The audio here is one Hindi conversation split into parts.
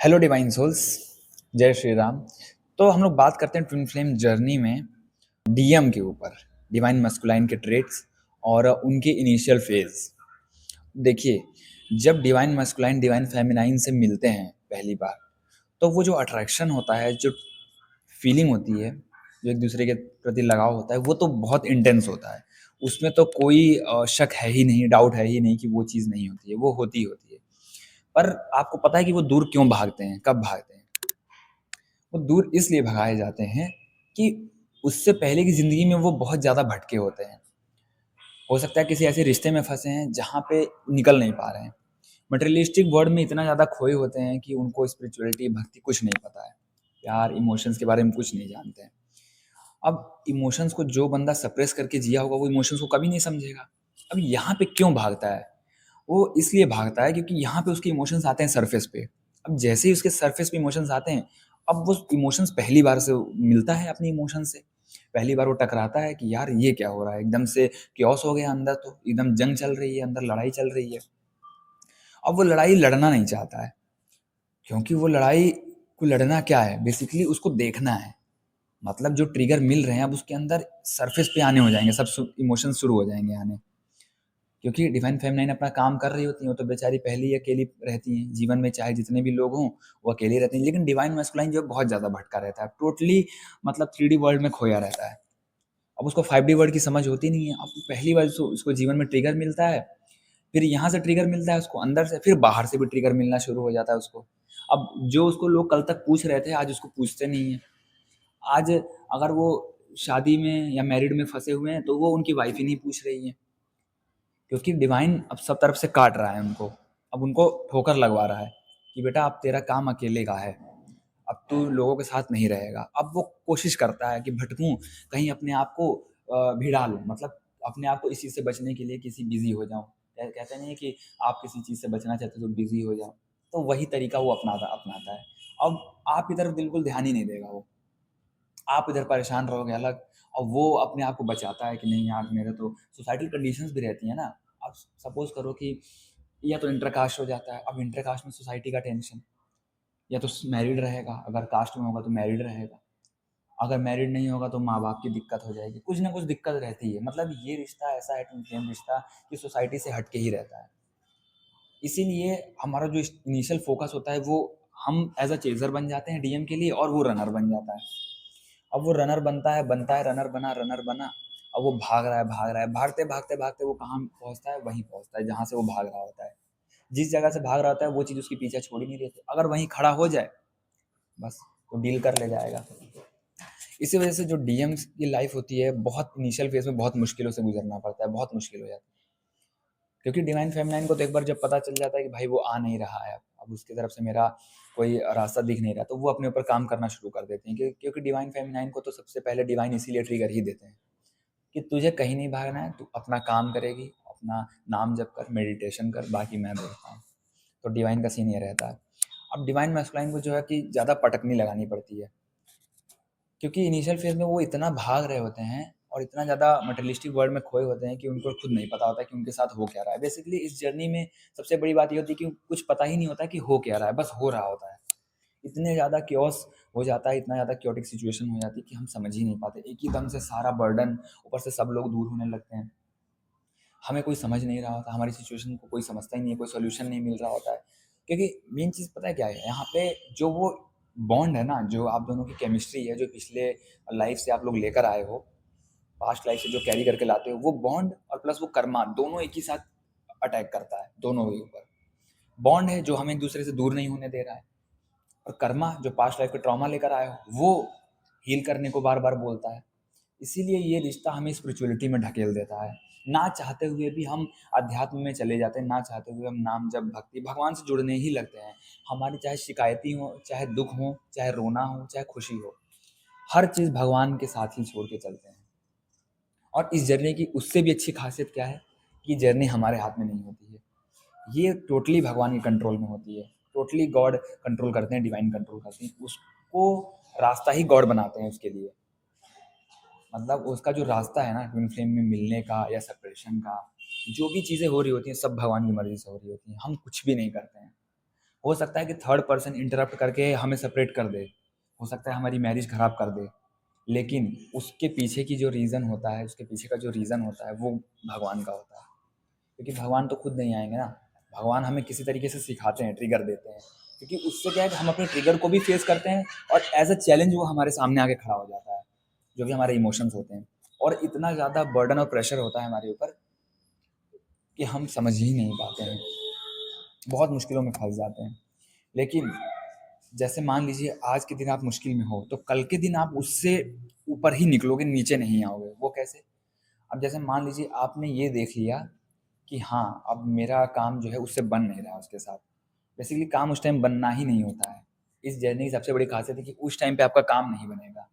हेलो डिवाइन सोल्स, जय श्री राम। तो हम लोग बात करते हैं ट्विन फ्लेम जर्नी में डीएम के ऊपर, डिवाइन मस्कुलाइन के ट्रेट्स और उनके इनिशियल फेज। देखिए, जब डिवाइन मस्कुलाइन डिवाइन फेमिनाइन से मिलते हैं पहली बार, तो वो जो अट्रैक्शन होता है, जो फीलिंग होती है, जो एक दूसरे के प्रति लगाव होता है, वो तो बहुत इंटेंस होता है। उसमें तो कोई शक है ही नहीं, डाउट है ही नहीं कि वो चीज़ नहीं होती है, वो होती ही होती है। पर आपको पता है कि वो दूर क्यों भागते हैं, कब भागते हैं? वो दूर इसलिए भगाए जाते हैं कि उससे पहले की ज़िंदगी में वो बहुत ज़्यादा भटके होते हैं। हो सकता है किसी ऐसे रिश्ते में फँसे हैं जहाँ पे निकल नहीं पा रहे हैं। मटेरियलिस्टिक वर्ल्ड में इतना ज़्यादा खोए होते हैं कि उनको स्पिरिचुअलिटी, भक्ति कुछ नहीं पता है। प्यार, इमोशंस के बारे में कुछ नहीं जानते हैं। अब इमोशंस को जो बंदा सप्रेस करके जिया होगा, वो इमोशंस को कभी नहीं समझेगा। अब यहाँ पे क्यों भागता है? वो इसलिए भागता है क्योंकि यहाँ पे उसके इमोशंस आते हैं सरफेस पे। अब जैसे ही उसके सरफेस पे इमोशंस आते हैं, अब वो इमोशंस पहली बार से मिलता है अपने इमोशन से। पहली बार वो टकराता है कि यार ये क्या हो रहा है? एकदम से chaos हो गया अंदर, तो एकदम जंग चल रही है, अंदर लड़ाई चल रही है। अब वो लड़ाई लड़ना नहीं चाहता है, क्योंकि वो लड़ाई को लड़ना क्या है? बेसिकली उसको देखना है। मतलब जो ट्रिगर मिल रहे हैं, अब उसके अंदर सरफेस पे आने हो जाएँगे, सब इमोशंस शुरू हो जाएँगे आने। क्योंकि डिवाइन फेमिनाइन अपना काम कर रही होती हैं, वो तो बेचारी पहले ही अकेली रहती हैं। जीवन में चाहे जितने भी लोग हों, वो अकेली रहती हैं। लेकिन डिवाइन मैस्कुलाइन जो है बहुत ज़्यादा भटका रहता है। टोटली मतलब 3D वर्ल्ड में खोया रहता है। अब उसको 5D वर्ल्ड की समझ होती नहीं है। अब पहली बार उसको जीवन में ट्रिगर मिलता है, फिर यहाँ से ट्रिगर मिलता है उसको अंदर से, फिर बाहर से भी ट्रिगर मिलना शुरू हो जाता है उसको। अब जो उसको लोग कल तक पूछ रहे थे, आज उसको पूछते नहीं हैं। आज अगर वो शादी में या मैरिड में फँसे हुए हैं, तो वो उनकी वाइफ़ ही नहीं पूछ रही है। क्योंकि डिवाइन अब सब तरफ से काट रहा है उनको। अब उनको ठोकर लगवा रहा है कि बेटा अब तेरा काम अकेले का है। अब तू लोगों के साथ नहीं रहेगा। अब वो कोशिश करता है कि भटकूँ, कहीं अपने आप को भिड़ा लूँ, मतलब अपने आप को इस चीज़ से बचने के लिए किसी बिज़ी हो जाऊँ। कहते नहीं है कि आप किसी चीज़ से बचना चाहते हो तो बिज़ी हो जाओ। तो वही तरीका वो अपनाता है। अब आपकी तरफ बिल्कुल ध्यान ही नहीं देगा वो। आप इधर परेशान रहोगे अलग, और वो अपने आप को बचाता है कि नहीं यार, मेरे तो सोसाइटल कंडीशंस भी रहती है ना। अब सपोज करो कि या तो इंटर कास्ट हो जाता है। अब इंटर कास्ट में सोसाइटी का टेंशन, या तो मैरिड रहेगा, अगर कास्ट में होगा तो मैरिड रहेगा, अगर मैरिड नहीं होगा तो माँ बाप की दिक्कत हो जाएगी, कुछ ना कुछ दिक्कत रहती है। मतलब ये रिश्ता ऐसा है, ट्विन फ्लेम रिश्ता, कि सोसाइटी से हट के ही रहता है। इसीलिए हमारा जो इनिशियल फोकस होता है, वो हम एज अ चेजर बन जाते हैं डीएम के लिए, और वो रनर बन जाता है। अब वो रनर बनता है, रनर बना। अब वो भाग रहा है, भागते भागते भागते वो कहाँ पहुँचता है? वहीं पहुँचता है जहाँ से वो भाग रहा होता है। जिस जगह से भाग रहा होता है, वो चीज़ उसके पीछे छोड़ ही नहीं रहती। अगर वहीं खड़ा हो जाए, बस वो डील कर ले जाएगा। इसी वजह से जो डीएम्स की लाइफ होती है, बहुत इनिशियल फेज में बहुत मुश्किलों से गुजरना पड़ता है, बहुत मुश्किल हो जाती है। क्योंकि डिवाइन फेमिनाइन को तो एक बार जब पता चल जाता है कि भाई वो आ नहीं रहा है, अब उसकी तरफ से मेरा कोई रास्ता दिख नहीं रहा, तो वो अपने ऊपर काम करना शुरू कर देते हैं। क्योंकि डिवाइन फेमिनाइन को तो सबसे पहले डिवाइन इसीलिए ट्रिगर ही देते हैं कि तुझे कहीं नहीं भागना है, तू अपना काम करेगी, अपना नाम जप कर, मेडिटेशन कर, बाकी मैं देखता हूँ। तो डिवाइन का सीन ये रहता है। अब डिवाइन मैस्कुलाइन को जो है कि ज़्यादा पटकनी लगानी पड़ती है, क्योंकि इनिशियल फेज में वो इतना भाग रहे होते हैं और इतना ज़्यादा मटेरियलिस्टिक वर्ल्ड में खोए होते हैं कि उनको खुद नहीं पता होता कि उनके साथ हो क्या रहा है। बेसिकली इस जर्नी में सबसे बड़ी बात ये होती है कि कुछ पता ही नहीं होता कि हो क्या रहा है, बस हो रहा होता है। इतने ज़्यादा क्योस हो जाता है, इतना ज़्यादा क्योटिक सिचुएशन हो जाती है कि हम समझ ही नहीं पाते। एक ही दम से सारा बर्डन, ऊपर से सब लोग दूर होने लगते हैं। हमें कोई समझ नहीं रहा होता, हमारी सिचुएशन को कोई समझता ही नहीं है, कोई सॉल्यूशन नहीं मिल रहा होता है। क्योंकि मेन चीज़ पता है क्या है? यहाँ पे जो वो बॉन्ड है ना, जो आप दोनों की केमिस्ट्री है, जो पिछले लाइफ से आप लोग लेकर आए हो, पास्ट लाइफ से जो कैरी करके लाते हो, वो बॉन्ड और प्लस वो कर्मा, दोनों एक ही साथ अटैक करता है दोनों के ऊपर। बॉन्ड है जो हमें एक दूसरे से दूर नहीं होने दे रहा है, और कर्मा जो पास्ट लाइफ के ट्रॉमा लेकर आए हो, वो हील करने को बार बार बोलता है। इसीलिए ये रिश्ता हमें स्पिरिचुअलिटी में ढकेल देता है। ना चाहते हुए भी हम अध्यात्म में चले जाते हैं, ना चाहते हुए हम नाम जब, भक्ति, भगवान से जुड़ने ही लगते हैं। हमारी चाहे शिकायती हो, चाहे दुख हो, चाहे रोना हो, चाहे खुशी हो, हर चीज़ भगवान के साथ ही छोड़ के चलते हैं। और इस जर्नी की उससे भी अच्छी खासियत क्या है कि जर्नी हमारे हाथ में नहीं होती है, ये टोटली भगवान के कंट्रोल में होती है। टोटली गॉड कंट्रोल करते हैं, डिवाइन कंट्रोल करते हैं उसको। रास्ता ही गॉड बनाते हैं उसके लिए। मतलब उसका जो रास्ता है ना ट्विन फ्लेम में मिलने का या सेपरेशन का, जो भी चीज़ें हो रही होती हैं सब भगवान की मर्जी से हो रही होती हैं, हम कुछ भी नहीं करते हैं। हो सकता है कि थर्ड पर्सन इंटरप्ट करके हमें सेपरेट कर दे, हो सकता है हमारी मैरिज खराब कर दे, लेकिन उसके पीछे की जो रीज़न होता है, उसके पीछे का जो रीज़न होता है वो भगवान का होता है। क्योंकि भगवान तो खुद नहीं आएंगे ना, भगवान हमें किसी तरीके से सिखाते हैं, ट्रिगर देते हैं, क्योंकि उससे क्या है कि हम अपने ट्रिगर को भी फेस करते हैं और एज अ चैलेंज वो हमारे सामने आके खड़ा हो जाता है, जो कि हमारे इमोशंस होते हैं। और इतना ज़्यादा बर्डन और प्रेशर होता है हमारे ऊपर कि हम समझ ही नहीं पाते हैं, बहुत मुश्किलों में फंस जाते हैं। लेकिन जैसे मान लीजिए आज के दिन आप मुश्किल में हो, तो कल के दिन आप उससे ऊपर ही निकलोगे, नीचे नहीं आओगे। वो कैसे? अब जैसे मान लीजिए आपने ये देख लिया कि हाँ, अब मेरा काम जो है उससे बन नहीं रहा है उसके साथ। बेसिकली काम उस टाइम बनना ही नहीं होता है। इस जर्नी की सबसे बड़ी खासियत है कि उस टाइम पे आपका काम नहीं बनेगा।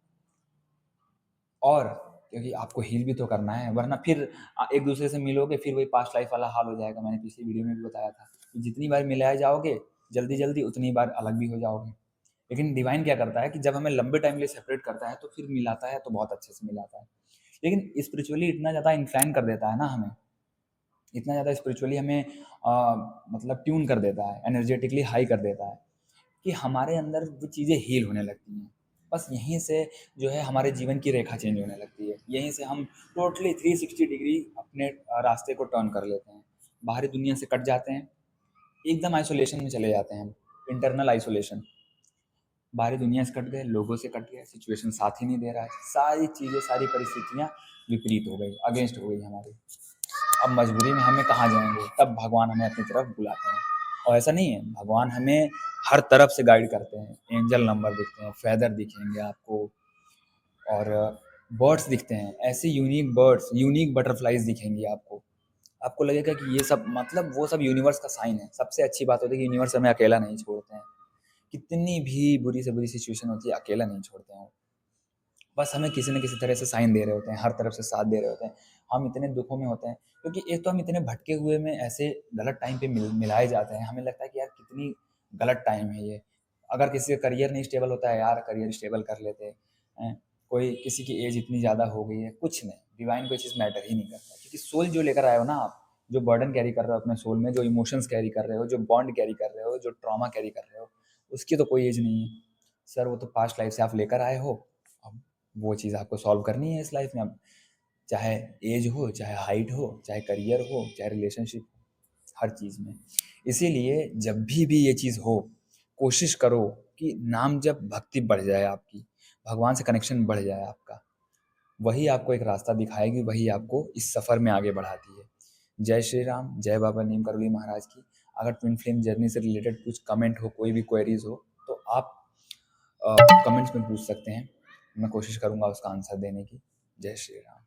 और क्योंकि आपको हील भी तो करना है, वरना फिर एक दूसरे से मिलोगे, फिर वही पास्ट लाइफ वाला हाल हो जाएगा। मैंने पिछली वीडियो में भी बताया था कि जितनी बार मिलाए जाओगे जल्दी जल्दी, उतनी बार अलग भी हो जाओगे। लेकिन डिवाइन क्या करता है कि जब हमें लंबे टाइम के लिए सेपरेट करता है तो फिर मिलाता है, तो बहुत अच्छे से मिलाता है। लेकिन स्पिरिचुअली इतना ज़्यादा इंक्लाइन कर देता है ना हमें, इतना ज़्यादा स्पिरिचुअली हमें मतलब ट्यून कर देता है, एनर्जेटिकली हाई कर देता है कि हमारे अंदर वो चीज़ें हील होने लगती हैं। बस यहीं से जो है हमारे जीवन की रेखा चेंज होने लगती है। यहीं से हम टोटली 360 डिग्री अपने रास्ते को टर्न कर लेते हैं। बाहरी दुनिया से कट जाते हैं, एकदम आइसोलेशन में चले जाते हैं हम, इंटरनल आइसोलेशन। बाहरी दुनिया से कट गए, लोगों से कट गए, सिचुएशन साथ ही नहीं दे रहा है। सारी चीज़ें, सारी परिस्थितियाँ विपरीत हो गई, अगेंस्ट हो गई हमारी। अब मजबूरी में हमें कहाँ जाएँगे? तब भगवान हमें अपनी तरफ बुलाते हैं। और ऐसा नहीं है, भगवान हमें हर तरफ से गाइड करते हैं। एंजल नंबर दिखते हैं, फेदर दिखेंगे आपको, और बर्ड्स दिखते हैं, ऐसे यूनिक बर्ड्स, यूनिक बटरफ्लाइज़ दिखेंगी आपको। आपको लगेगा कि ये सब मतलब वो सब यूनिवर्स का साइन है। सबसे अच्छी बात होती है कि यूनिवर्स हमें अकेला नहीं छोड़ते हैं। कितनी भी बुरी से बुरी सिचुएशन होती है, अकेला नहीं छोड़ते हैं वो। बस हमें किसी न किसी तरह से साइन दे रहे होते हैं, हर तरफ से साथ दे रहे होते हैं। हम इतने दुखों में होते हैं, क्योंकि एक तो हम इतने भटके हुए में ऐसे गलत टाइम पे मिलाए जाते हैं। हमें लगता है कि यार कितनी गलत टाइम है ये। अगर किसी का करियर नहीं स्टेबल होता है, यार करियर स्टेबल कर लेते हैं। कोई किसी की एज इतनी ज़्यादा हो गई है, कुछ नहीं, डिवाइन कोई चीज़ मैटर ही नहीं करता, क्योंकि सोल जो लेकर आए हो ना आप, जो बर्डन कैरी कर रहे हो अपने सोल में, जो इमोशंस कैरी कर रहे हो, जो बॉन्ड कैरी कर रहे हो, जो ट्रॉमा कैरी कर रहे हो, उसकी तो कोई एज नहीं है सर। वो तो पास्ट लाइफ से आप लेकर आए हो। अब वो चीज़ आपको सॉल्व करनी है इस लाइफ में। अब चाहे एज हो, चाहे हाइट हो, चाहे करियर हो, चाहे रिलेशनशिप हो, हर चीज़ में। इसीलिए जब भी ये चीज़ हो, कोशिश करो कि नाम जब भक्ति बढ़ जाए आपकी, भगवान से कनेक्शन बढ़ जाए आपका, वही आपको एक रास्ता दिखाएगी, वही आपको इस सफ़र में आगे बढ़ाती है। जय श्री राम, जय बाबा नीम करोली महाराज की। अगर ट्विन फ्लेम जर्नी से रिलेटेड कुछ कमेंट हो, कोई भी क्वेरीज हो, तो आप कमेंट्स में पूछ सकते हैं। मैं कोशिश करूँगा उसका आंसर देने की। जय श्री राम।